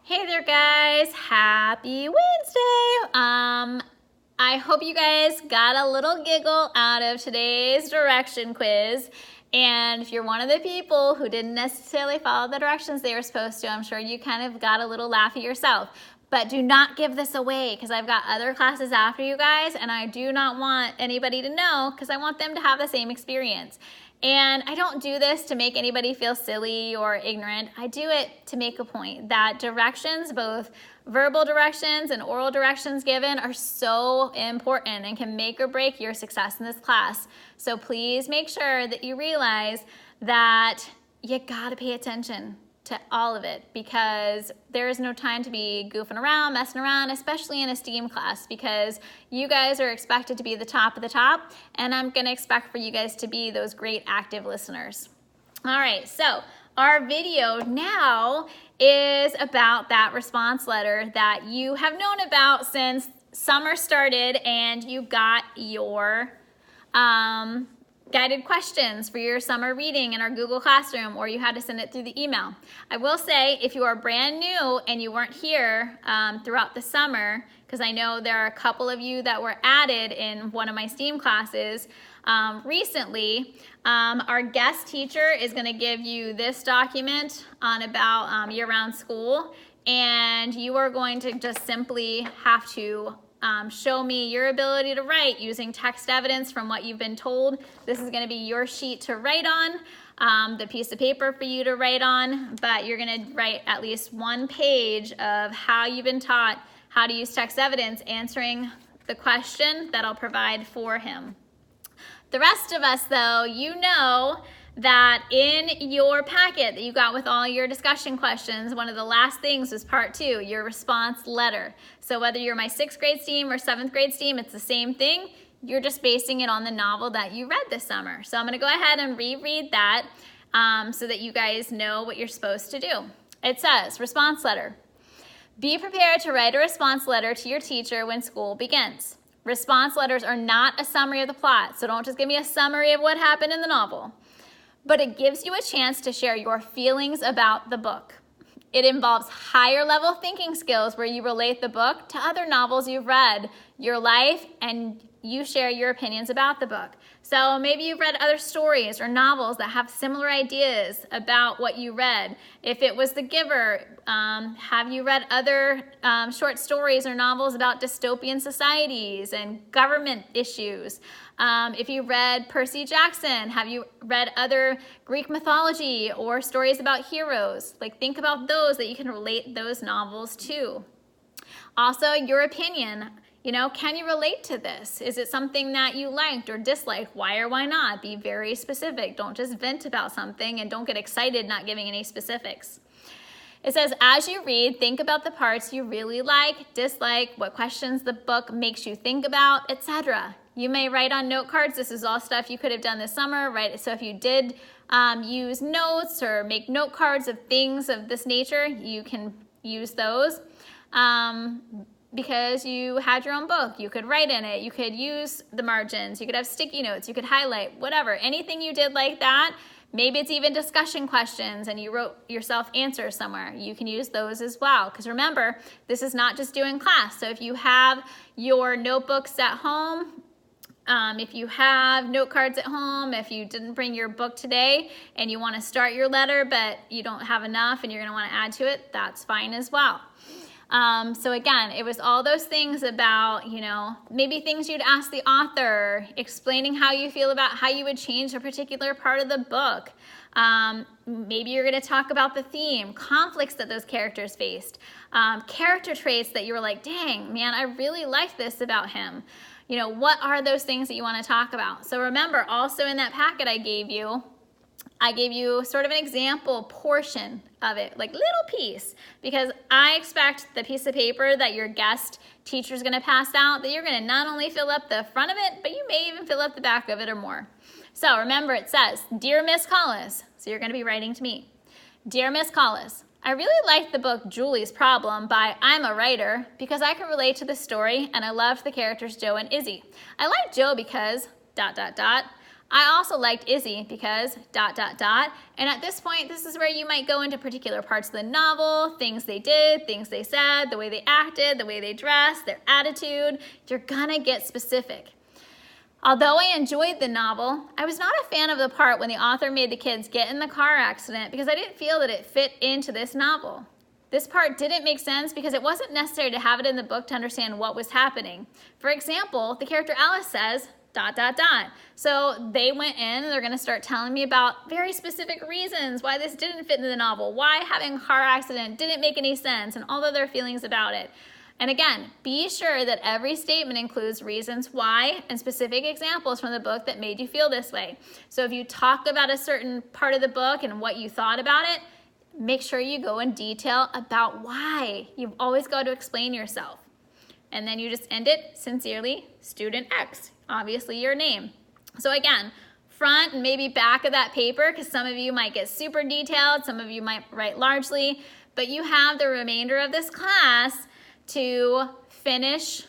Hey there guys, happy Wednesday. I hope you guys got a little giggle out of today's direction quiz. And if you're one of the people who didn't necessarily follow the directions they were supposed to, I'm sure you kind of got a little laugh at yourself. But do not give this away because I've got other classes after you guys and I do not want anybody to know because I want them to have the same experience. And I don't do this to make anybody feel silly or ignorant. I do it to make a point that directions, both verbal directions and oral directions given, are so important and can make or break your success in this class. So please make sure that you realize that you gotta pay attention to all of it because there is no time to be goofing around, messing around, especially in a STEAM class because you guys are expected to be the top of the top and I'm gonna expect for you guys to be those great active listeners. All right, so our video now is about that response letter that you have known about since summer started and you got your guided questions for your summer reading in our Google Classroom, or you had to send it through the email. I will say, if you are brand new and you weren't here throughout the summer, because I know there are a couple of you that were added in one of my STEAM classes recently, our guest teacher is going to give you this document on about year-round school, and you are going to just simply have to show me your ability to write using text evidence from what you've been told. This is going to be your sheet to write on, the piece of paper for you to write on, but you're going to write at least one page of how you've been taught how to use text evidence, answering the question that I'll provide for him. The rest of us, though, you know that in your packet that you got with all your discussion questions, one of the last things was part 2, your response letter. So whether you're my 6th grade STEAM or 7th grade STEAM, it's the same thing. You're just basing it on the novel that you read this summer. So I'm gonna go ahead and reread that so that you guys know what you're supposed to do. It says, response letter. Be prepared to write a response letter to your teacher when school begins. Response letters are not a summary of the plot, so don't just give me a summary of what happened in the novel. But it gives you a chance to share your feelings about the book. It involves higher level thinking skills where you relate the book to other novels you've read, your life, and you share your opinions about the book. So maybe you've read other stories or novels that have similar ideas about what you read. If it was The Giver, have you read other short stories or novels about dystopian societies and government issues? If you read Percy Jackson, have you read other Greek mythology or stories about heroes? Like, think about those that you can relate those novels to. Also, your opinion. You know, can you relate to this? Is it something that you liked or disliked? Why or why not? Be very specific. Don't just vent about something and don't get excited not giving any specifics. It says, as you read, think about the parts you really like, dislike, what questions the book makes you think about, etc. You may write on note cards. This is all stuff you could have done this summer, right? So if you did use notes or make note cards of things of this nature, you can use those. Because you had your own book, you could write in it, you could use the margins, you could have sticky notes, you could highlight, whatever. Anything you did like that, maybe it's even discussion questions and you wrote yourself answers somewhere. You can use those as well. Because remember, this is not just doing class. So if you have your notebooks at home, if you have note cards at home, if you didn't bring your book today and you want to start your letter but you don't have enough and you're going to want to add to it, that's fine as well. So again, it was all those things about, you know, maybe things you'd ask the author, explaining how you feel about how you would change a particular part of the book. Maybe you're going to talk about the theme, conflicts that those characters faced, character traits that you were like, dang, man, I really like this about him. You know, what are those things that you want to talk about? So remember, also in that packet I gave you sort of an example portion of it, like little piece, because I expect the piece of paper that your guest teacher is going to pass out, that you're going to not only fill up the front of it, but you may even fill up the back of it or more. So remember, it says, Dear Miss Collis, so you're going to be writing to me. Dear Miss Collis, I really liked the book Julie's Problem by I'm a Writer because I could relate to the story and I loved the characters Joe and Izzy. I liked Joe because ... I also liked Izzy because ... And at this point, this is where you might go into particular parts of the novel, things they did, things they said, the way they acted, the way they dressed, their attitude. You're gonna get specific. Although I enjoyed the novel, I was not a fan of the part when the author made the kids get in the car accident because I didn't feel that it fit into this novel. This part didn't make sense because it wasn't necessary to have it in the book to understand what was happening. For example, the character Alice says ... So they went in and they're gonna start telling me about very specific reasons why this didn't fit into the novel, why having a car accident didn't make any sense, and all of their feelings about it. And again, be sure that every statement includes reasons why and specific examples from the book that made you feel this way. So if you talk about a certain part of the book and what you thought about it, make sure you go in detail about why. You've always got to explain yourself. And then you just end it, sincerely, Student X, obviously your name. So again, front and maybe back of that paper, because some of you might get super detailed, some of you might write largely, but you have the remainder of this class to finish,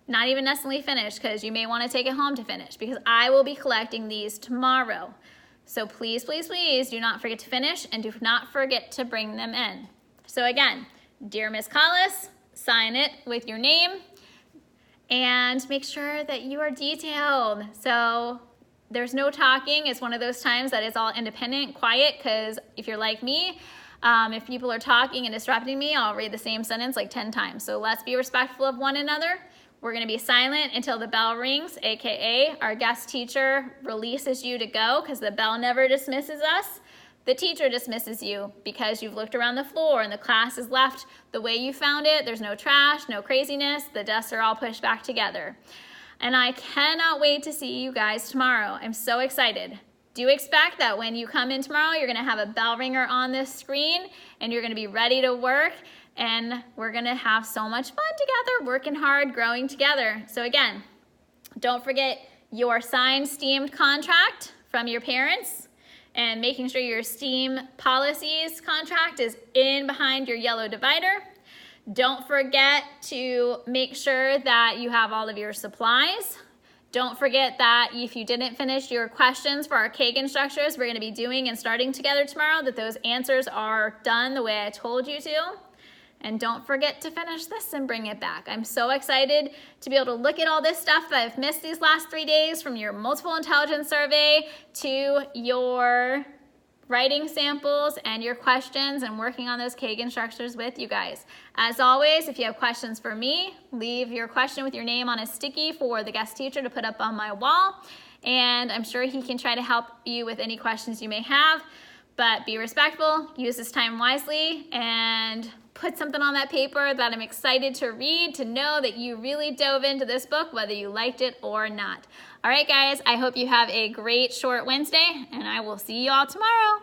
not even necessarily finish, because you may want to take it home to finish, because I will be collecting these tomorrow. So please, please, please do not forget to finish and do not forget to bring them in. So again, Dear Miss Collis, sign it with your name and make sure that you are detailed. So there's no talking. It's one of those times that it's all independent, quiet, because if you're like me, if people are talking and disrupting me, I'll read the same sentence like 10 times. So let's be respectful of one another. We're gonna be silent until the bell rings, AKA our guest teacher releases you to go, because the bell never dismisses us. The teacher dismisses you because you've looked around the floor and the class is left the way you found it. There's no trash, no craziness. The desks are all pushed back together. And I cannot wait to see you guys tomorrow. I'm so excited. Do expect that when you come in tomorrow, you're gonna have a bell ringer on this screen and you're gonna be ready to work, and we're gonna have so much fun together, working hard, growing together. So again, don't forget your signed STEAM contract from your parents, and making sure your STEAM policies contract is in behind your yellow divider. Don't forget to make sure that you have all of your supplies. Don't forget that if you didn't finish your questions for our Kagan structures we're gonna be doing and starting together tomorrow, that those answers are done the way I told you to. And don't forget to finish this and bring it back. I'm so excited to be able to look at all this stuff that I've missed these last 3 days, from your multiple intelligence survey to your writing samples and your questions, and working on those Kagan structures with you guys. As always, if you have questions for me, leave your question with your name on a sticky for the guest teacher to put up on my wall. And I'm sure he can try to help you with any questions you may have. But be respectful, use this time wisely, and put something on that paper that I'm excited to read, to know that you really dove into this book, whether you liked it or not. All right, guys, I hope you have a great short Wednesday, and I will see you all tomorrow.